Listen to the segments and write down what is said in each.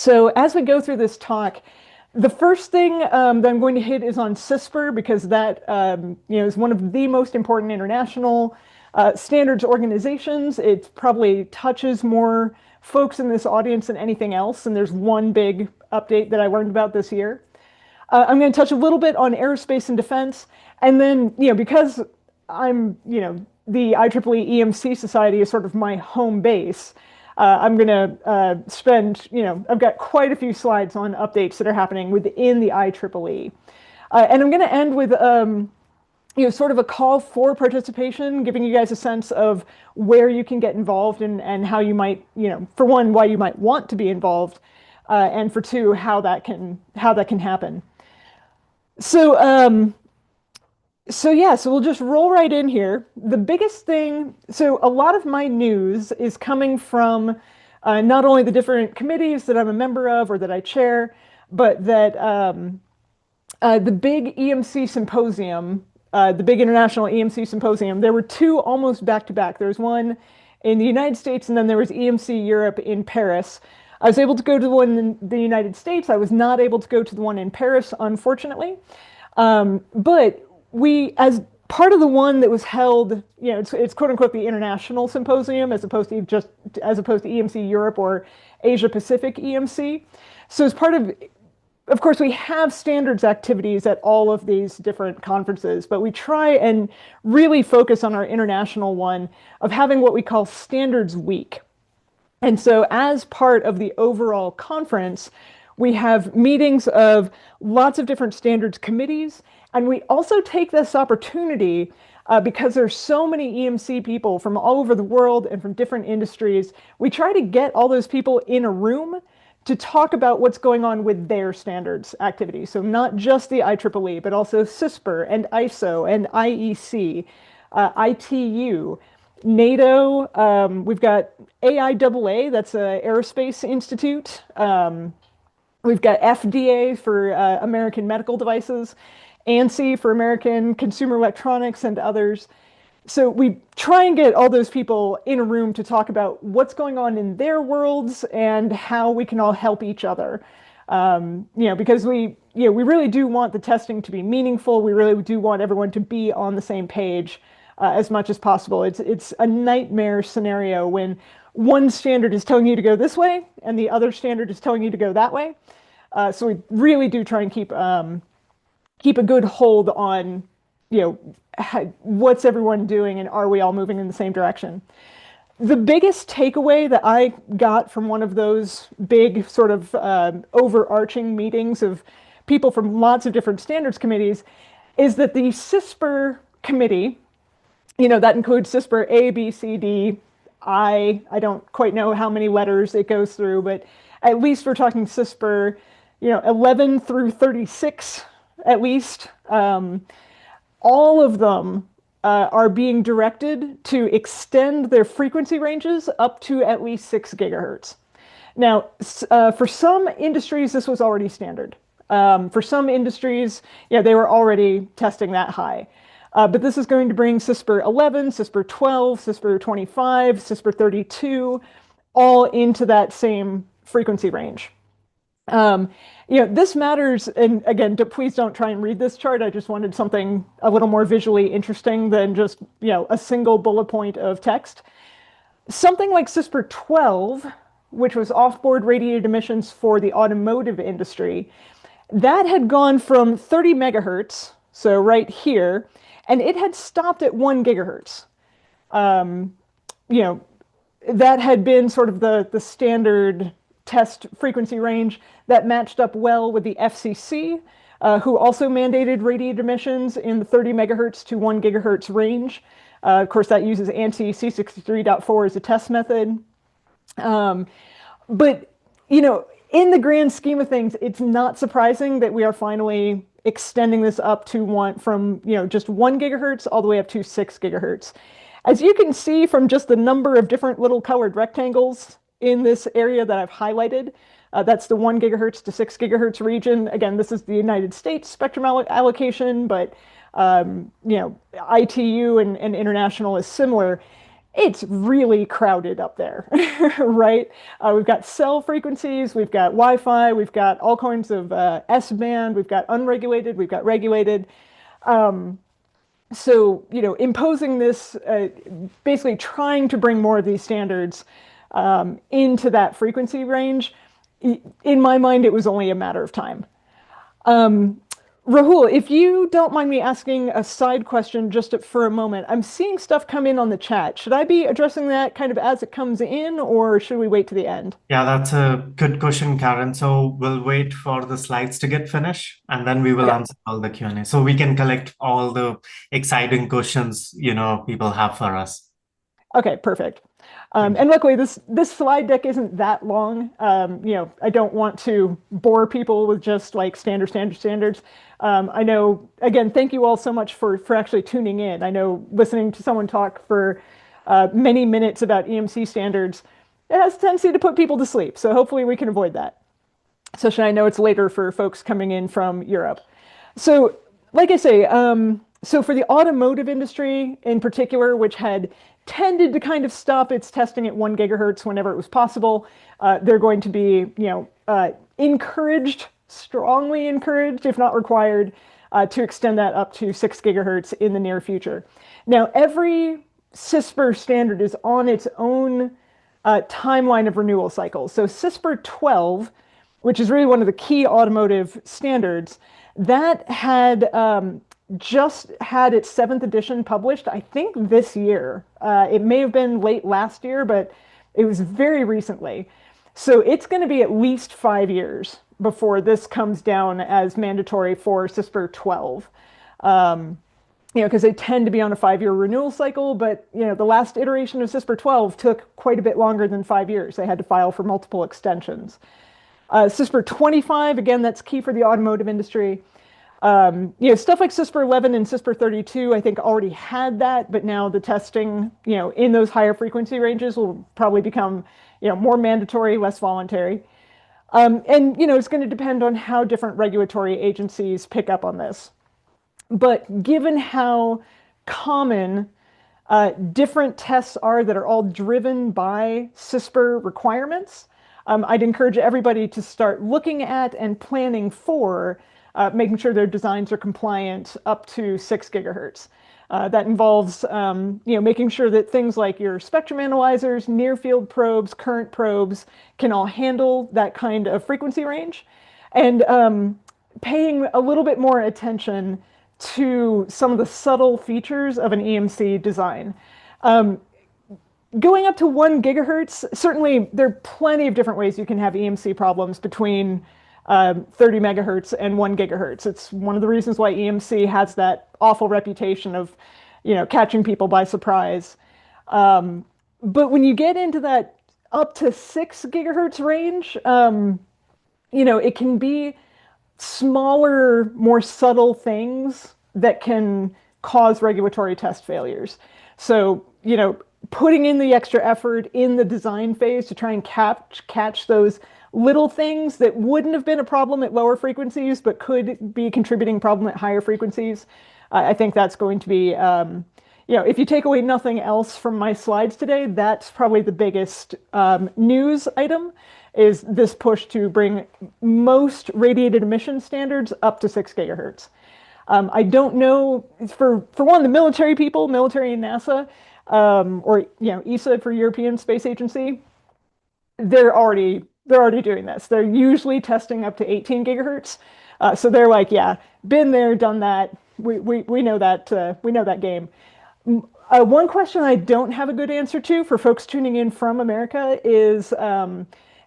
So as we go through this talk, the first thing that I'm going to hit is on CISPR because that is one of the most important international standards organizations. It probably touches more folks in this audience than anything else, and there's one big update that I learned about this year. I'm going to touch a little bit on aerospace and defense, and then because I'm the IEEE EMC Society is sort of my home base. I'm going to spend, I've got quite a few slides on updates that are happening within the IEEE. And I'm going to end with, sort of a call for participation, giving you guys a sense of where you can get involved and how you might, for one, why you might want to be involved, and for two, how that can happen. So we'll just roll right in here. The biggest thing, so a lot of my news is coming from not only the different committees that I'm a member of or that I chair, but that the big EMC symposium, the big international EMC symposium, there were two almost back to back. There was one in the United States and then there was EMC Europe in Paris. I was able to go to the one in the United States. I was not able to go to the one in Paris, unfortunately. But we, as part of the one that was held, it's quote unquote the international symposium as opposed to EMC Europe or Asia Pacific EMC. So as part of course, we have standards activities at all of these different conferences, but we try and really focus on our international one of having what we call Standards Week. And so as part of the overall conference, we have meetings of lots of different standards committees. And we also take this opportunity because there's so many EMC people from all over the world and from different industries. We try to get all those people in a room to talk about what's going on with their standards activities. So not just the IEEE, but also CISPR and ISO and IEC, ITU, NATO. We've got AIAA, that's an aerospace institute. We've got FDA for American medical devices, ANSI for American consumer electronics and others. So we try and get all those people in a room to talk about what's going on in their worlds and how we can all help each other. Because we really do want the testing to be meaningful. We really do want everyone to be on the same page as much as possible. It's a nightmare scenario when one standard is telling you to go this way and the other standard is telling you to go that way. So we really do try and keep a good hold on, what's everyone doing and are we all moving in the same direction? The biggest takeaway that I got from one of those big sort of overarching meetings of people from lots of different standards committees is that the CISPR committee, that includes CISPR A, B, C, D, I don't quite know how many letters it goes through, but at least we're talking CISPR, 11 through 36 at least. All of them are being directed to extend their frequency ranges up to at least 6 gigahertz. Now, for some industries, this was already standard. For some industries, they were already testing that high. But this is going to bring CISPR 11, CISPR 12, CISPR 25, CISPR 32, all into that same frequency range. This matters, and again, please don't try and read this chart. I just wanted something a little more visually interesting than just, a single bullet point of text. Something like CISPR 12, which was off-board radiated emissions for the automotive industry, that had gone from 30 megahertz, so right here, and it had stopped at 1 gigahertz. That had been sort of the standard test frequency range that matched up well with the FCC, who also mandated radiated emissions in the 30 megahertz to 1 gigahertz range. Of course, that uses ANSI C63.4 as a test method. But, in the grand scheme of things, it's not surprising that we are finally extending this up to from just 1 gigahertz all the way up to 6 gigahertz. As you can see from just the number of different little colored rectangles in this area that I've highlighted, that's the 1 gigahertz to 6 gigahertz region. Again, this is the United States spectrum allocation, but ITU and international is similar. It's really crowded up there, right? We've got cell frequencies, we've got Wi-Fi, we've got all kinds of S-band, we've got unregulated, we've got regulated. So, imposing this, basically trying to bring more of these standards into that frequency range, in my mind, it was only a matter of time. Um, Rahul, if you don't mind me asking a side question just for a moment, I'm seeing stuff come in on the chat. Should I be addressing that kind of as it comes in, or should we wait to the end? Yeah, that's a good question, Karen. So we'll wait for the slides to get finished and then we will Okay. answer all the Q&A. So we can collect all the exciting questions, people have for us. Okay, perfect. Thank you. And luckily, this slide deck isn't that long. I don't want to bore people with just like standards. I know, again, thank you all so much for actually tuning in. I know listening to someone talk for many minutes about EMC standards, it has a tendency to put people to sleep. So hopefully we can avoid that. Especially I know it's later for folks coming in from Europe. So, like I say, so for the automotive industry in particular, which had tended to kind of stop its testing at 1 gigahertz whenever it was possible, they're going to be, encouraged, strongly encouraged, if not required, to extend that up to 6 gigahertz in the near future. Now, every CISPR standard is on its own timeline of renewal cycles. So CISPR 12, which is really one of the key automotive standards, that had just had its 7th edition published, I think this year. It may have been late last year, but it was very recently. So it's going to be at least 5 years before this comes down as mandatory for CISPR 12. Because they tend to be on a 5-year renewal cycle, but the last iteration of CISPR 12 took quite a bit longer than 5 years. They had to file for multiple extensions. CISPR 25, again, that's key for the automotive industry. Stuff like CISPR 11 and CISPR 32, I think already had that, but now the testing, in those higher frequency ranges will probably become, more mandatory, less voluntary. And it's going to depend on how different regulatory agencies pick up on this. But given how common different tests are that are all driven by CISPR requirements, I'd encourage everybody to start looking at and planning for making sure their designs are compliant up to 6 gigahertz. That involves, making sure that things like your spectrum analyzers, near field probes, current probes can all handle that kind of frequency range, and paying a little bit more attention to some of the subtle features of an EMC design. Going up to 1 gigahertz, certainly there are plenty of different ways you can have EMC problems between 30 megahertz and 1 gigahertz. It's one of the reasons why EMC has that awful reputation of, catching people by surprise. But when you get into that up to 6 gigahertz range, it can be smaller, more subtle things that can cause regulatory test failures. So, putting in the extra effort in the design phase to try and catch those little things that wouldn't have been a problem at lower frequencies, but could be contributing problem at higher frequencies. I think that's going to be, if you take away nothing else from my slides today, that's probably the biggest news item, is this push to bring most radiated emission standards up to 6 gigahertz. I don't know, for one, the military people, military and NASA, or ESA for European Space Agency, they're already doing this. They're usually testing up to 18 gigahertz. So they're like, yeah, been there, done that. We know that we know that game. One question I don't have a good answer to for folks tuning in from America is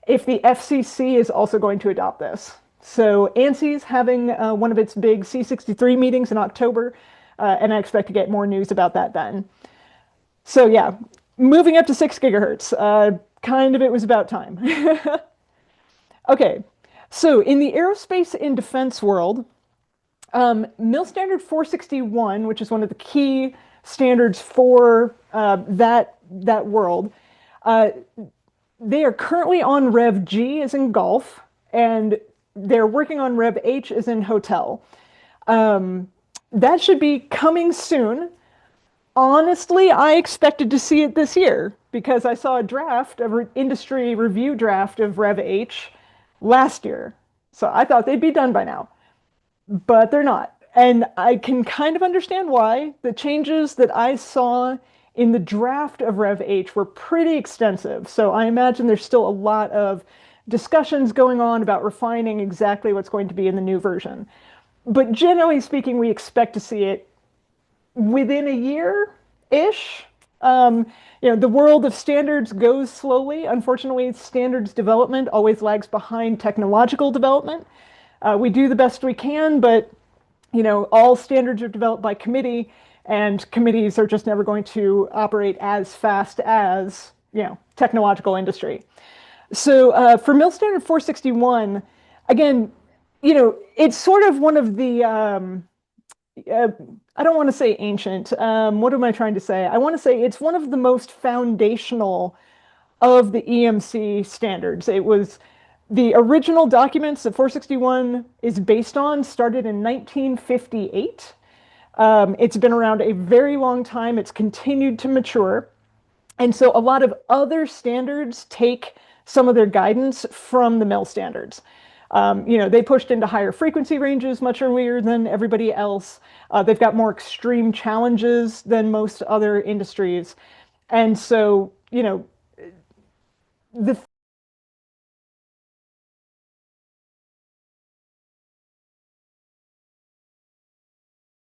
if the FCC is also going to adopt this. So ANSY's having one of its big C63 meetings in October, and I expect to get more news about that then. So yeah, moving up to 6 gigahertz, kind of it was about time. Okay, so in the aerospace and defense world, MIL-STD 461, which is one of the key standards for that world, they are currently on Rev G as in golf, and they're working on Rev H as in hotel. That should be coming soon. Honestly, I expected to see it this year because I saw a draft, industry review draft of Rev H last year. So I thought they'd be done by now, but they're not. And I can kind of understand why. The changes that I saw in the draft of Rev H were pretty extensive. So I imagine there's still a lot of discussions going on about refining exactly what's going to be in the new version. But generally speaking, we expect to see it within a year-ish. Um, the world of standards goes slowly. Unfortunately, standards development always lags behind technological development. We do the best we can, but all standards are developed by committee, and committees are just never going to operate as fast as technological industry. So for MIL Standard 461, again, it's sort of one of the uh, I don't want to say ancient. What am I trying to say? I want to say it's one of the most foundational of the EMC standards. It was the original documents that 461 is based on started in 1958. It's been around a very long time. It's continued to mature. And so a lot of other standards take some of their guidance from the MIL standards. They pushed into higher frequency ranges much earlier than everybody else. They've got more extreme challenges than most other industries. And so, the